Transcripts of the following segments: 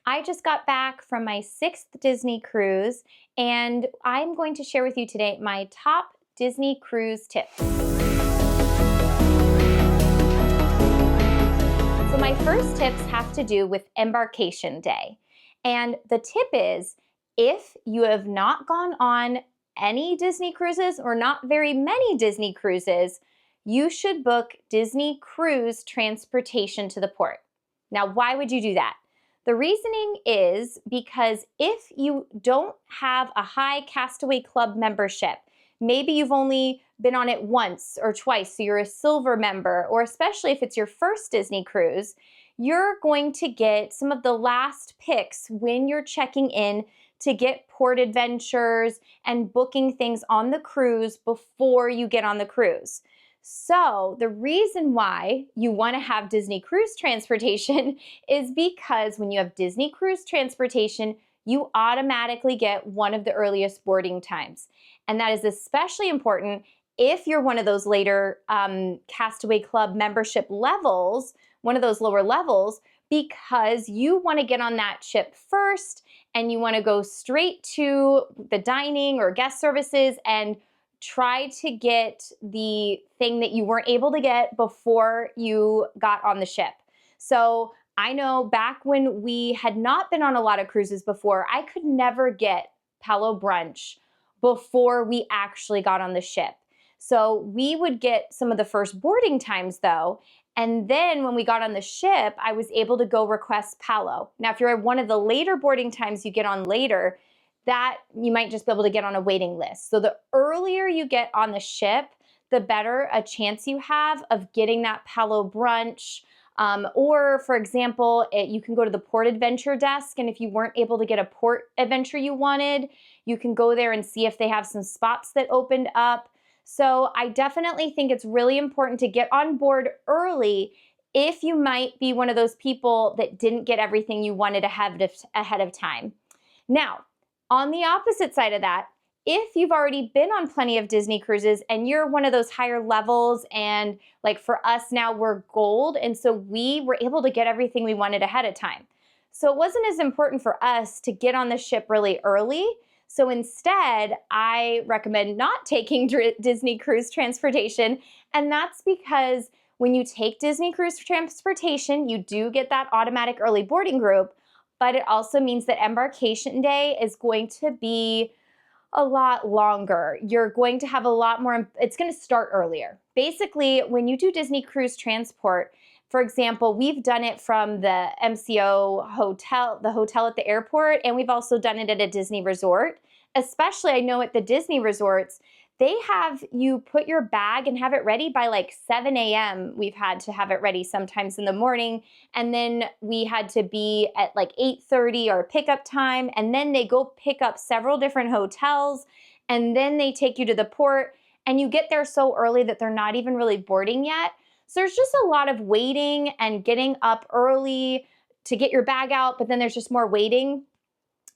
I just got back from my 6th Disney cruise, and I'm going to share with you today my top Disney cruise tips. So my first tips have to do with embarkation day. And the tip is, if you have not gone on any Disney cruises or not very many Disney cruises, you should book Disney Cruise transportation to the port. Now, why would you do that? The reasoning is because if you don't have a high Castaway Club membership, maybe you've only been on it once or twice, so you're a silver member, or especially if it's your first Disney cruise, you're going to get some of the last picks when you're checking in to get port adventures and booking things on the cruise before you get on the cruise. So the reason why you want to have Disney Cruise transportation is because when you have Disney Cruise transportation, you automatically get one of the earliest boarding times. And that is especially important if you're one of those later Castaway Club membership levels, one of those lower levels, because you want to get on that ship first and you want to go straight to the dining or guest services and try to get the thing that you weren't able to get before you got on the ship. So I know back when we had not been on a lot of cruises before, I could never get Palo brunch before we actually got on the ship. So we would get some of the first boarding times though, and then when we got on the ship, I was able to go request Palo. Now, if you're at one of the later boarding times you get on later, that you might just be able to get on a waiting list. So the earlier you get on the ship, the better a chance you have of getting that Palo brunch. Or for example, you can go to the port adventure desk, and if you weren't able to get a port adventure you wanted, you can go there and see if they have some spots that opened up. So I definitely think it's really important to get on board early if you might be one of those people that didn't get everything you wanted ahead of time. Now, on the opposite side of that, if you've already been on plenty of Disney cruises and you're one of those higher levels, and like for us now, we're gold, and so we were able to get everything we wanted ahead of time. So it wasn't as important for us to get on the ship really early. So instead, I recommend not taking Disney Cruise transportation, and that's because when you take Disney Cruise transportation, you do get that automatic early boarding group, but it also means that embarkation day is going to be a lot longer. You're going to have a lot more, it's going to start earlier. Basically, when you do Disney Cruise Transport, for example, we've done it from the MCO hotel, the hotel at the airport, and we've also done it at a Disney resort. Especially, I know at the Disney resorts, they have you put your bag and have it ready by like 7 a.m. We've had to have it ready sometimes in the morning. And then we had to be at like 8:30 our pickup time. And then they go pick up several different hotels. And then they take you to the port. And you get there so early that they're not even really boarding yet. So there's just a lot of waiting and getting up early to get your bag out. But then there's just more waiting.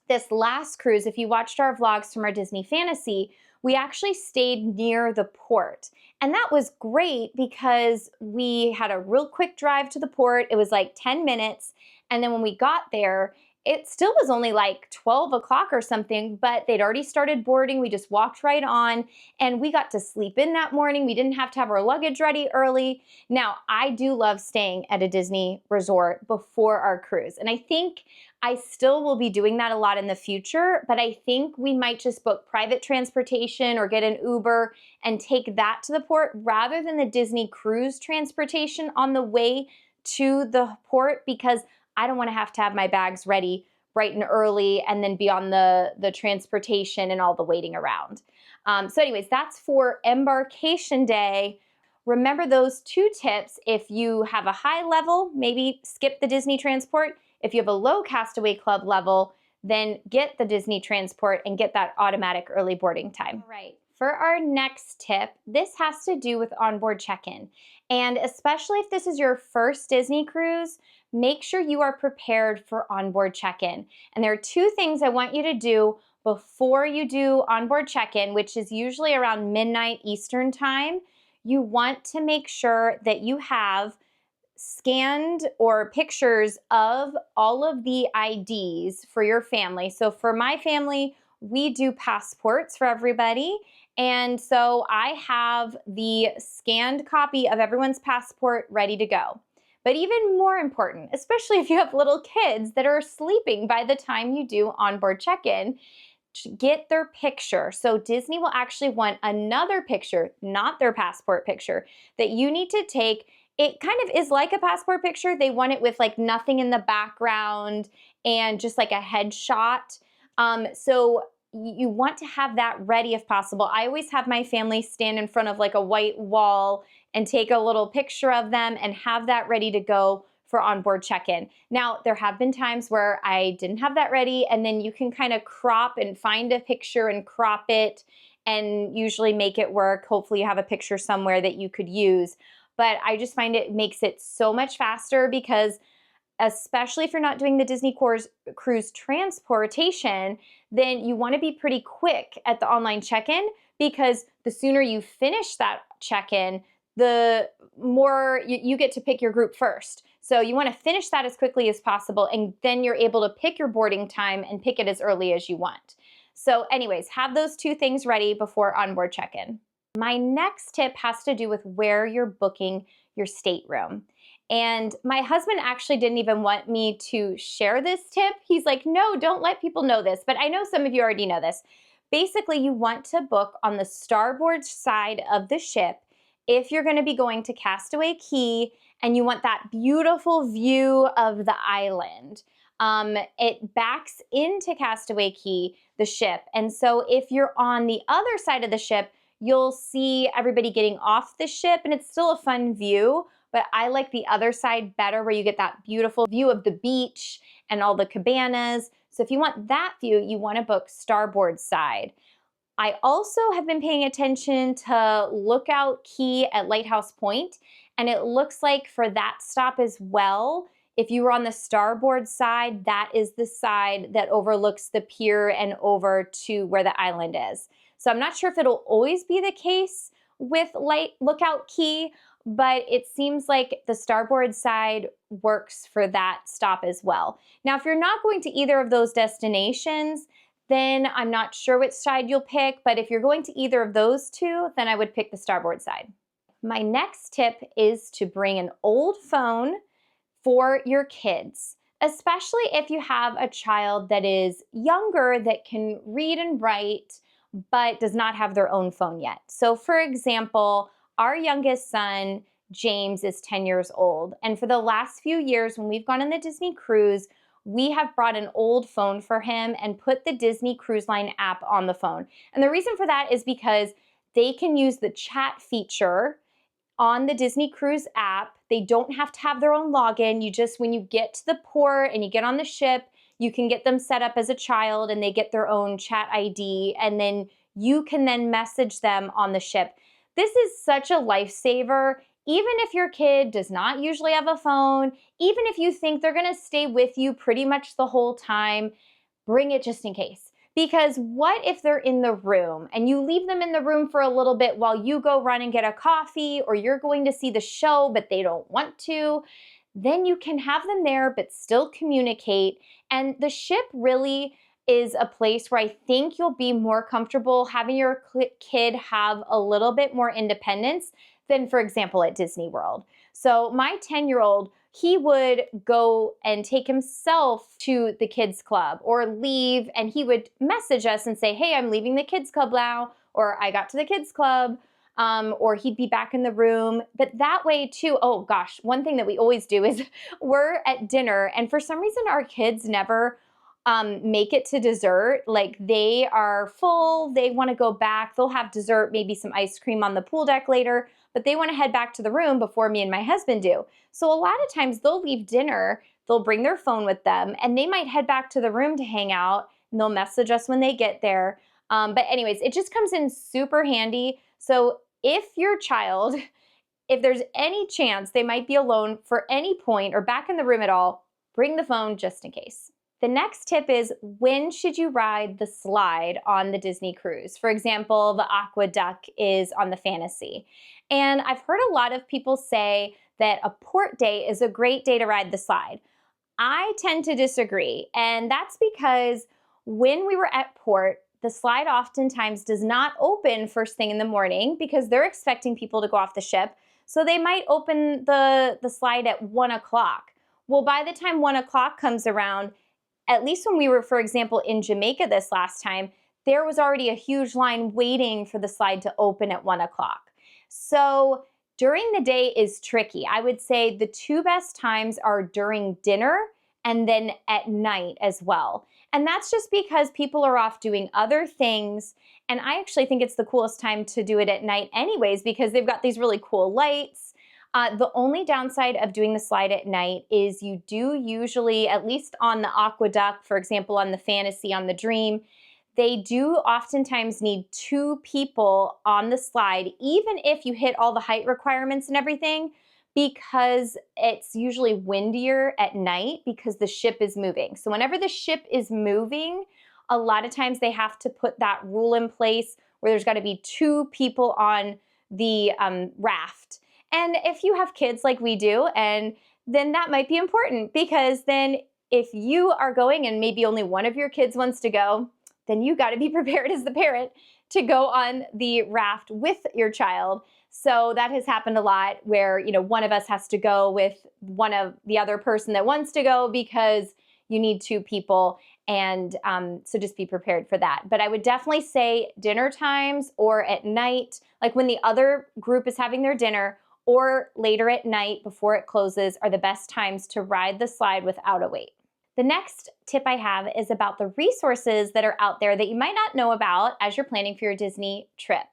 This last cruise, if you watched our vlogs from our Disney Fantasy, we actually stayed near the port. And that was great because we had a real quick drive to the port. It was like 10 minutes. And then when we got there, it still was only like 12 o'clock or something, but they'd already started boarding. We just walked right on and we got to sleep in that morning. We didn't have to have our luggage ready early. Now, I do love staying at a Disney resort before our cruise. And I think I still will be doing that a lot in the future, but I think we might just book private transportation or get an Uber and take that to the port rather than the Disney Cruise transportation on the way to the port, because I don't want to have my bags ready bright and early and then be on the transportation and all the waiting around. So anyways, that's for embarkation day. Remember those 2 tips. If you have a high level, maybe skip the Disney transport. If you have a low Castaway Club level, then get the Disney transport and get that automatic early boarding time. All right. For our next tip, this has to do with onboard check-in. And especially if this is your first Disney cruise, make sure you are prepared for onboard check-in. And there are 2 things I want you to do before you do onboard check-in, which is usually around midnight Eastern time. You want to make sure that you have scanned or pictures of all of the IDs for your family. So for my family, we do passports for everybody. And so I have the scanned copy of everyone's passport ready to go. But even more important, especially if you have little kids that are sleeping by the time you do onboard check-in, get their picture. So Disney will actually want another picture, not their passport picture, that you need to take. It kind of is like a passport picture. They want it with like nothing in the background and just like a headshot. So you want to have that ready if possible. I always have my family stand in front of like a white wall and take a little picture of them and have that ready to go for onboard check-in. Now, there have been times where I didn't have that ready, and then you can kind of crop and find a picture and crop it and usually make it work. Hopefully you have a picture somewhere that you could use. But I just find it makes it so much faster because especially if you're not doing the Disney Cruise transportation, then you want to be pretty quick at the online check-in, because the sooner you finish that check-in, the more you get to pick your group first. So you want to finish that as quickly as possible, and then you're able to pick your boarding time and pick it as early as you want. So anyways, have those two things ready before onboard check-in. My next tip has to do with where you're booking your stateroom. And my husband actually didn't even want me to share this tip. He's like, no, don't let people know this. But I know some of you already know this. Basically, you want to book on the starboard side of the ship if you're going to be going to Castaway Cay and you want that beautiful view of the island. It backs into Castaway Cay, the ship. And so if you're on the other side of the ship, you'll see everybody getting off the ship, and it's still a fun view, but I like the other side better, where you get that beautiful view of the beach and all the cabanas. So if you want that view, you want to book starboard side. I also have been paying attention to Lookout Cay at Lighthouse Point, and it looks like for that stop as well, if you were on the starboard side, that is the side that overlooks the pier and over to where the island is. So I'm not sure if it'll always be the case with Lookout Cay, but it seems like the starboard side works for that stop as well. Now, if you're not going to either of those destinations, then I'm not sure which side you'll pick, but if you're going to either of those two, then I would pick the starboard side. My next tip is to bring an old phone for your kids, especially if you have a child that is younger that can read and write, but does not have their own phone yet. So for example, our youngest son, James, is 10 years old. And for the last few years, when we've gone on the Disney cruise, we have brought an old phone for him and put the Disney Cruise Line app on the phone. And the reason for that is because they can use the chat feature on the Disney Cruise app. They don't have to have their own login. You just, when you get to the port and you get on the ship, you can get them set up as a child and they get their own chat ID, and then you can then message them on the ship. This is such a lifesaver. Even if your kid does not usually have a phone, even if you think they're gonna stay with you pretty much the whole time, bring it just in case. Because what if they're in the room and you leave them in the room for a little bit while you go run and get a coffee, or you're going to see the show but they don't want to? Then you can have them there but still communicate. And the ship really is a place where I think you'll be more comfortable having your kid have a little bit more independence than, for example, at Disney World. So my 10-year-old, he would go and take himself to the kids club or leave, and he would message us and say, hey, I'm leaving the kids club now, or I got to the kids club, or he'd be back in the room. But that way too, oh gosh, one thing that we always do is we're at dinner, and for some reason our kids never make it to dessert. Like, they are full, they want to go back, they'll have dessert, maybe some ice cream on the pool deck later, but they want to head back to the room before me and my husband do. So a lot of times they'll leave dinner, they'll bring their phone with them, and they might head back to the room to hang out, and they'll message us when they get there. But anyways, it just comes in super handy. So if your child, if there's any chance they might be alone for any point or back in the room at all, bring the phone just in case. The next tip is, when should you ride the slide on the Disney cruise? For example, the Aqua Duck is on the Fantasy. And I've heard a lot of people say that a port day is a great day to ride the slide. I tend to disagree, and that's because when we were at port, the slide oftentimes does not open first thing in the morning because they're expecting people to go off the ship. So they might open the slide at 1 o'clock. Well, by the time 1 o'clock comes around, at least when we were, for example, in Jamaica this last time, there was already a huge line waiting for the slide to open at 1 o'clock. So during the day is tricky. I would say the two best times are during dinner and then at night as well. And that's just because people are off doing other things. And I actually think it's the coolest time to do it at night anyways, because they've got these really cool lights. The only downside of doing the slide at night is you do usually, at least on the Aqueduct, for example, on the Fantasy, on the Dream, they do oftentimes need 2 people on the slide, even if you hit all the height requirements and everything, because it's usually windier at night because the ship is moving. So whenever the ship is moving, a lot of times they have to put that rule in place where there's got to be 2 people on the raft. And if you have kids like we do, and then that might be important, because then if you are going and maybe only one of your kids wants to go, then you got to be prepared as the parent to go on the raft with your child. So that has happened a lot where, one of us has to go with one of the other person that wants to go because you need 2 people. And so just be prepared for that. But I would definitely say dinner times or at night, like when the other group is having their dinner, or later at night before it closes, are the best times to ride the slide without a wait. The next tip I have is about the resources that are out there that you might not know about as you're planning for your Disney trip.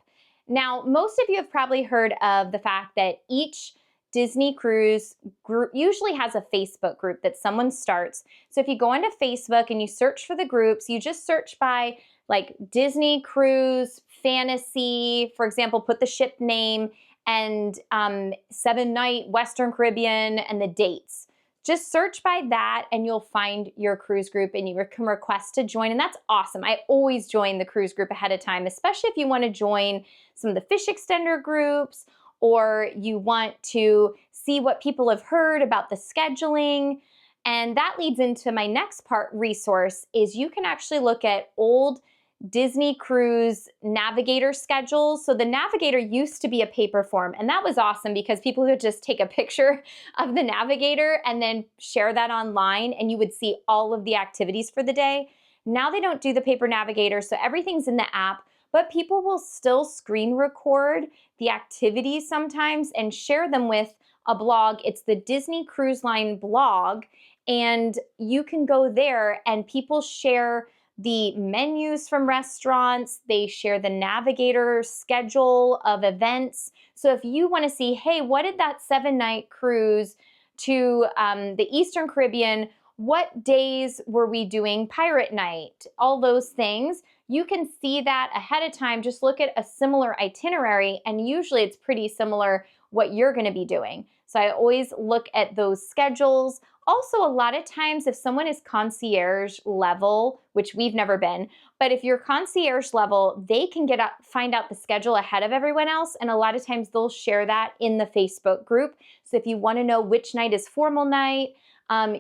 Now, most of you have probably heard of the fact that each Disney cruise group usually has a Facebook group that someone starts. So if you go onto Facebook and you search for the groups, you just search by like Disney Cruise, Fantasy, for example, put the ship name and 7-night Western Caribbean and the dates. Just search by that and you'll find your cruise group and you can request to join, and that's awesome. I always join the cruise group ahead of time, especially if you want to join some of the fish extender groups or you want to see what people have heard about the scheduling. And that leads into my next part, resource, is you can actually look at old Disney Cruise Navigator schedules. So the Navigator used to be a paper form, and that was awesome because people could just take a picture of the Navigator and then share that online and you would see all of the activities for the day. Now they don't do the paper Navigator, so everything's in the app, but people will still screen record the activities sometimes and share them with a blog. It's the Disney Cruise Line blog, and you can go there and people share the menus from restaurants, they share the Navigator schedule of events. So if you want to see, hey, what did that 7-night cruise to the Eastern Caribbean, what days were we doing Pirate Night, all those things, you can see that ahead of time. Just look at a similar itinerary, and usually it's pretty similar what you're going to be doing. So I always look at those schedules. Also, a lot of times if someone is concierge level, which we've never been, but if you're concierge level, they can find out the schedule ahead of everyone else. And a lot of times they'll share that in the Facebook group. So if you want to know which night is formal night,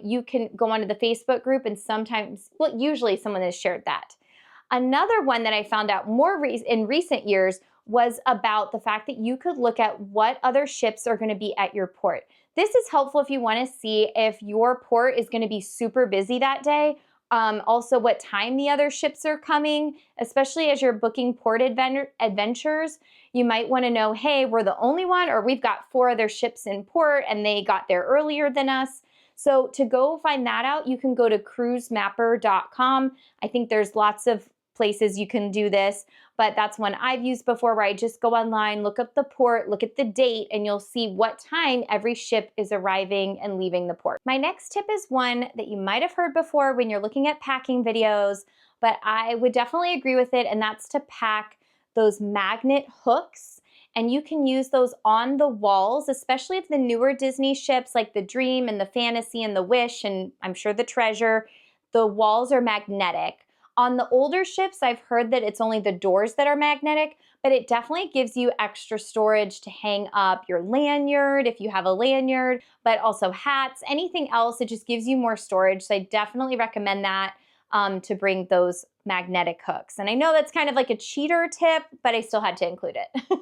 you can go onto the Facebook group, and sometimes, well, usually someone has shared that. Another one that I found out more in recent years was about the fact that you could look at what other ships are going to be at your port. This is helpful if you want to see if your port is going to be super busy that day. Also, what time the other ships are coming, especially as you're booking port adventures. You might want to know, hey, we're the only one, or we've got 4 other ships in port and they got there earlier than us. So to go find that out, you can go to cruisemapper.com. I think there's lots of places you can do this, but that's one I've used before, where I just go online, look up the port, look at the date, and you'll see what time every ship is arriving and leaving the port. My next tip is one that you might have heard before when you're looking at packing videos, but I would definitely agree with it, and that's to pack those magnet hooks. And you can use those on the walls, especially if the newer Disney ships like the Dream and the Fantasy and the Wish, and I'm sure the Treasure, the walls are magnetic. On the older ships, I've heard that it's only the doors that are magnetic, but it definitely gives you extra storage to hang up your lanyard if you have a lanyard, but also hats, anything else. It just gives you more storage. So I definitely recommend that to bring those magnetic hooks. And I know that's kind of like a cheater tip, but I still had to include it.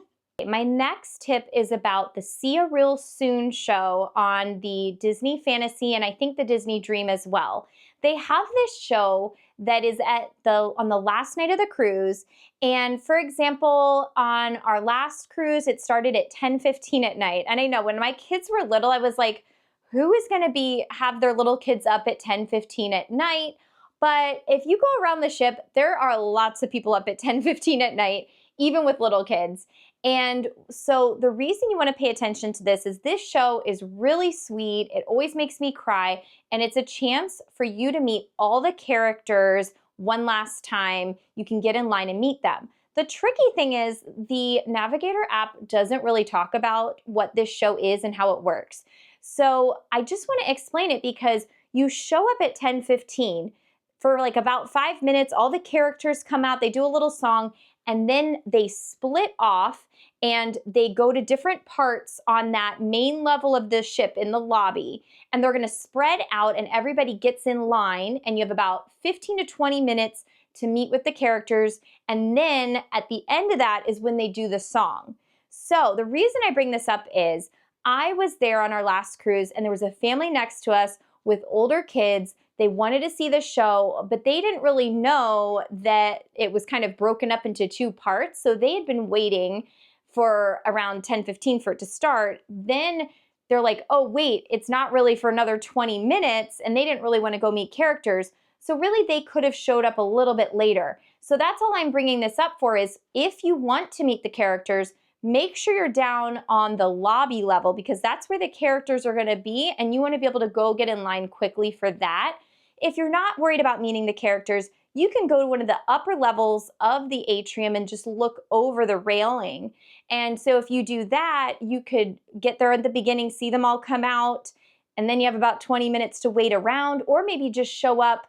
My next tip is about the See Ya Real Soon show on the Disney Fantasy and I think the Disney Dream as well. They have this show that is on the last night of the cruise. And for example, on our last cruise, it started at 10:15 at night. And I know when my kids were little, I was like, who is going to have their little kids up at 10:15 at night? But if you go around the ship, there are lots of people up at 10:15 at night, even with little kids. And so the reason you want to pay attention to this is this show is really sweet. It always makes me cry. And it's a chance for you to meet all the characters one last time. You can get in line and meet them. The tricky thing is the Navigator app doesn't really talk about what this show is and how it works. So I just want to explain it because you show up at 10:15 for like about 5 minutes. All the characters come out, they do a little song, and then they split off and they go to different parts on that main level of the ship in the lobby. And they're going to spread out and everybody gets in line. And you have about 15 to 20 minutes to meet with the characters. And then at the end of that is when they do the song. So the reason I bring this up is I was there on our last cruise and there was a family next to us with older kids. They wanted to see the show, but they didn't really know that it was kind of broken up into two parts. So they had been waiting for around 10:15 for it to start. Then they're like, oh, wait, it's not really for another 20 minutes. And they didn't really want to go meet characters. So really, they could have showed up a little bit later. So that's all I'm bringing this up for is if you want to meet the characters, make sure you're down on the lobby level because that's where the characters are going to be. And you want to be able to go get in line quickly for that. If you're not worried about meeting the characters, you can go to one of the upper levels of the atrium and just look over the railing. And so if you do that, you could get there at the beginning, see them all come out, and then you have about 20 minutes to wait around, or maybe just show up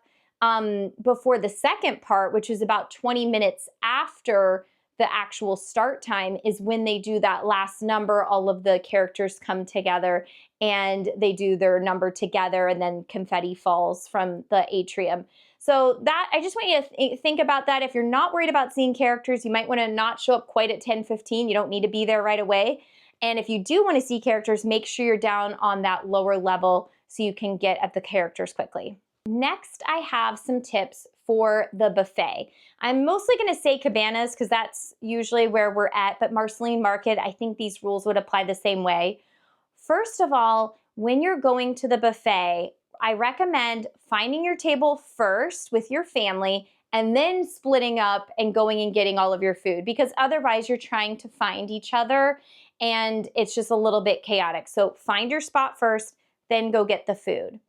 before the second part, which is about 20 minutes after the actual start time is when they do that last number. All of the characters come together and they do their number together and then confetti falls from the atrium. So that I just want you to think about that. If you're not worried about seeing characters, you might want to not show up quite at 10:15. You don't need to be there right away. And if you do want to see characters, make sure you're down on that lower level so you can get at the characters quickly. Next, I have some tips for the buffet. I'm mostly going to say cabanas because that's usually where we're at, but Marceline Market, I think these rules would apply the same way. First of all, when you're going to the buffet, I recommend finding your table first with your family and then splitting up and going and getting all of your food because otherwise you're trying to find each other and it's just a little bit chaotic. So find your spot first, then go get the food.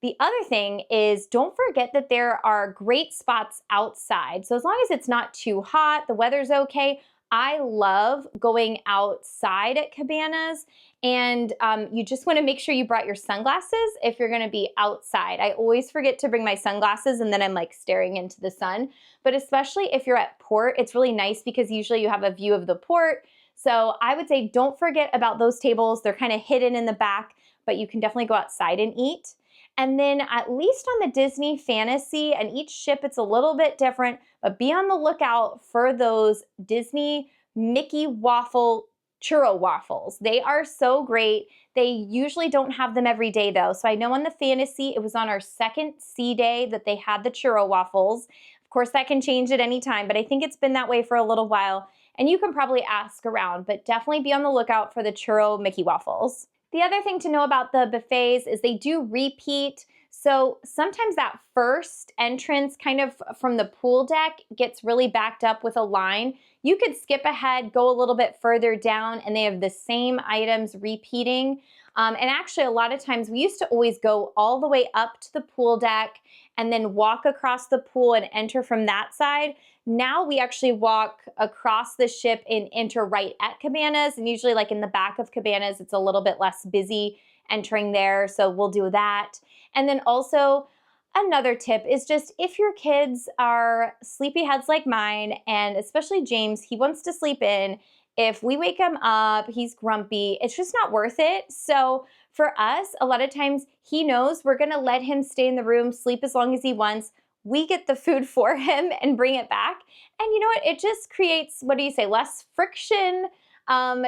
The other thing is don't forget that there are great spots outside. So as long as it's not too hot, the weather's okay. I love going outside at cabanas and you just want to make sure you brought your sunglasses if you're going to be outside. I always forget to bring my sunglasses and then I'm like staring into the sun. But especially if you're at port, it's really nice because usually you have a view of the port. So I would say don't forget about those tables. They're kind of hidden in the back, but you can definitely go outside and eat. And then at least on the Disney Fantasy, and each ship it's a little bit different, but be on the lookout for those Disney Mickey waffle churro waffles. They are so great. They usually don't have them every day though. So I know on the Fantasy, it was on our second sea day that they had the churro waffles. Of course, that can change at any time, but I think it's been that way for a little while. And you can probably ask around, but definitely be on the lookout for the churro Mickey waffles. The other thing to know about the buffets is they do repeat. So sometimes that first entrance kind of from the pool deck gets really backed up with a line. You could skip ahead, go a little bit further down, and they have the same items repeating. And actually, a lot of times we used to always go all the way up to the pool deck and then walk across the pool and enter from that side. Now we actually walk across the ship and enter right at cabanas. And usually like in the back of cabanas, it's a little bit less busy entering there. So we'll do that. And then also Another tip is just if your kids are sleepyheads like mine, and especially James, he wants to sleep in. If we wake him up, he's grumpy, it's just not worth it. So for us, a lot of times he knows we're gonna let him stay in the room, sleep as long as he wants. We get the food for him and bring it back. And you know what? It just creates, what do you say, less friction.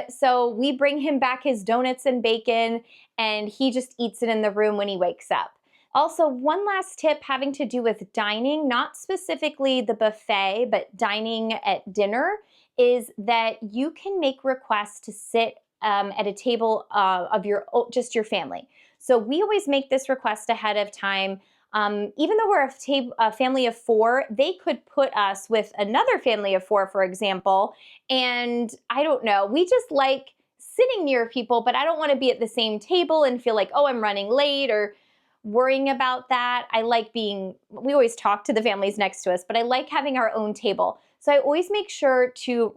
So we bring him back his donuts and bacon, and he just eats it in the room when he wakes up. Also, one last tip having to do with dining, not specifically the buffet, but dining at dinner, is that you can make requests to sit at a table of just your family. So we always make this request ahead of time. Even though we're a family of 4, they could put us with another family of 4, for example. And I don't know, we just like sitting near people, but I don't want to be at the same table and feel like, oh, I'm running late or worrying about that. We always talk to the families next to us, but I like having our own table. So I always make sure to,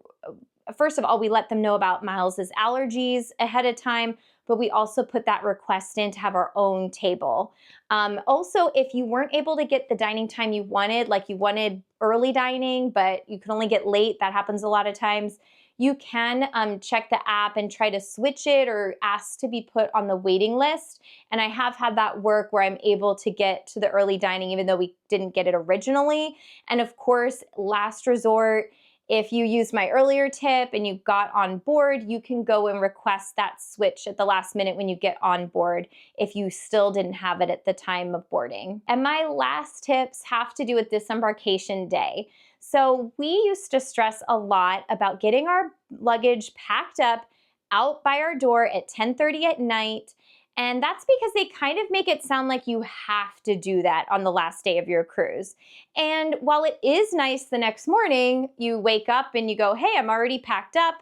first of all, we let them know about Miles's allergies ahead of time, but we also put that request in to have our own table. Also, if you weren't able to get the dining time you wanted, like you wanted early dining, but you could only get late, that happens a lot of times, you can check the app and try to switch it or ask to be put on the waiting list. And I have had that work where I'm able to get to the early dining even though we didn't get it originally. And of course, last resort, if you used my earlier tip and you got on board, you can go and request that switch at the last minute when you get on board if you still didn't have it at the time of boarding. And my last tips have to do with disembarkation day. So we used to stress a lot about getting our luggage packed up out by our door at 10:30 at night. And that's because they kind of make it sound like you have to do that on the last day of your cruise. And while it is nice the next morning, you wake up and you go, hey, I'm already packed up.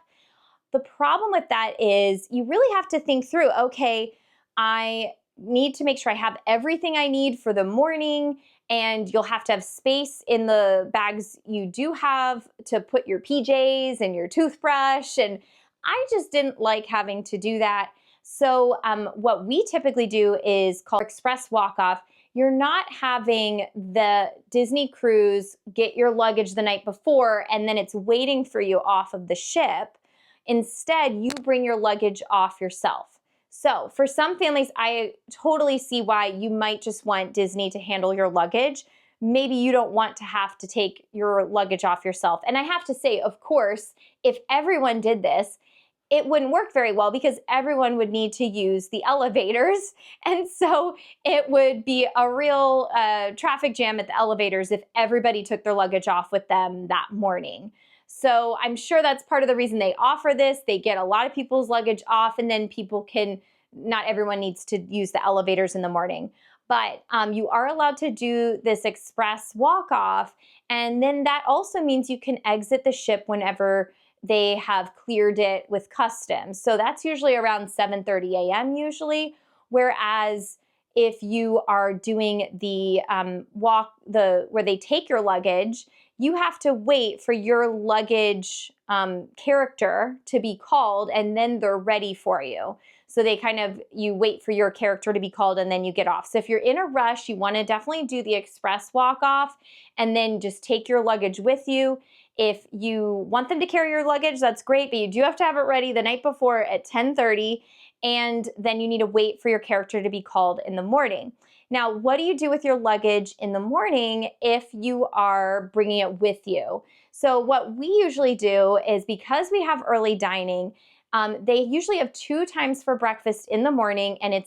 The problem with that is you really have to think through, okay, I need to make sure I have everything I need for the morning, and you'll have to have space in the bags you do have to put your PJs and your toothbrush. And I just didn't like having to do that. So what we typically do is called express walk-off. You're not having the Disney cruise get your luggage the night before and then it's waiting for you off of the ship. Instead, you bring your luggage off yourself. So for some families, I totally see why you might just want Disney to handle your luggage. Maybe you don't want to have to take your luggage off yourself. And I have to say, of course, if everyone did this, it wouldn't work very well because everyone would need to use the elevators. And so it would be a real traffic jam at the elevators if everybody took their luggage off with them that morning. So I'm sure that's part of the reason they offer this. They get a lot of people's luggage off and then not everyone needs to use the elevators in the morning. But you are allowed to do this express walk-off. And then that also means you can exit the ship whenever they have cleared it with customs. So that's usually around 7:30 a.m. usually. Whereas if you are doing the where they take your luggage, you have to wait for your luggage character to be called and then they're ready for you. So you wait for your character to be called and then you get off. So if you're in a rush, you want to definitely do the express walk off and then just take your luggage with you. If you want them to carry your luggage, that's great, but you do have to have it ready the night before at 10:30, and then you need to wait for your character to be called in the morning. Now, what do you do with your luggage in the morning if you are bringing it with you? So what we usually do is, because we have early dining, they usually have 2 times for breakfast in the morning, and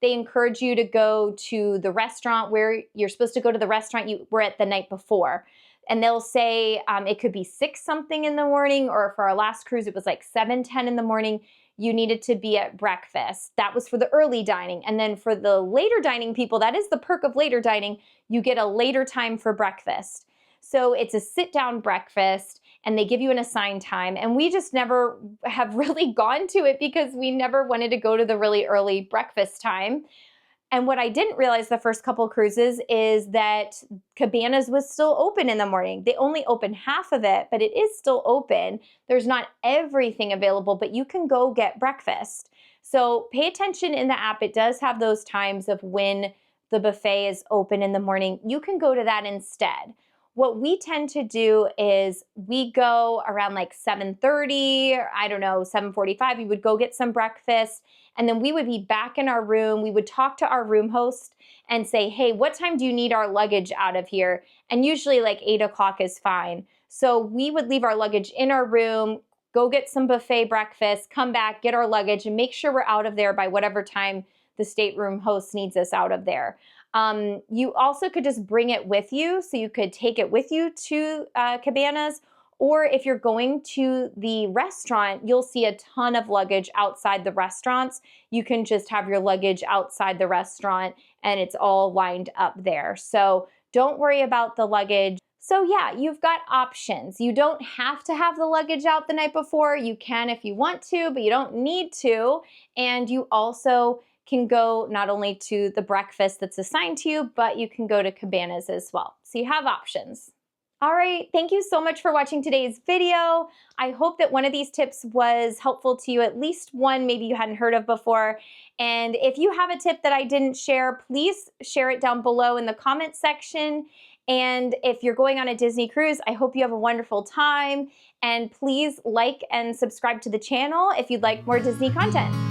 they encourage you to go to the restaurant where you're supposed to go to the restaurant you were at the night before. And they'll say it could be 6 something in the morning, or for our last cruise, it was like 7:10 in the morning. You needed to be at breakfast. That was for the early dining. And then for the later dining people, that is the perk of later dining, you get a later time for breakfast. So it's a sit-down breakfast, and they give you an assigned time. And we just never have really gone to it because we never wanted to go to the really early breakfast time. And what I didn't realize the first couple cruises is that Cabanas was still open in the morning. They only open half of it, but it is still open. There's not everything available, but you can go get breakfast. So pay attention in the app. It does have those times of when the buffet is open in the morning, you can go to that instead. What we tend to do is we go around like 7:30, or I don't know, 7:45, we would go get some breakfast, and then we would be back in our room. We would talk to our room host and say, hey, what time do you need our luggage out of here? And usually like 8 o'clock is fine. So we would leave our luggage in our room, go get some buffet breakfast, come back, get our luggage, and make sure we're out of there by whatever time the stateroom host needs us out of there. You also could just bring it with you, so you could take it with you to Cabanas, or if you're going to the restaurant, you'll see a ton of luggage outside the restaurants. You can just have your luggage outside the restaurant and it's all lined up there. So don't worry about the luggage. So yeah, you've got options. You don't have to have the luggage out the night before. You can if you want to, but you don't need to. And you also can go not only to the breakfast that's assigned to you, but you can go to Cabanas as well. So you have options. All right, thank you so much for watching today's video. I hope that one of these tips was helpful to you, at least one maybe you hadn't heard of before. And if you have a tip that I didn't share, please share it down below in the comment section. And if you're going on a Disney cruise, I hope you have a wonderful time. And please like and subscribe to the channel if you'd like more Disney content.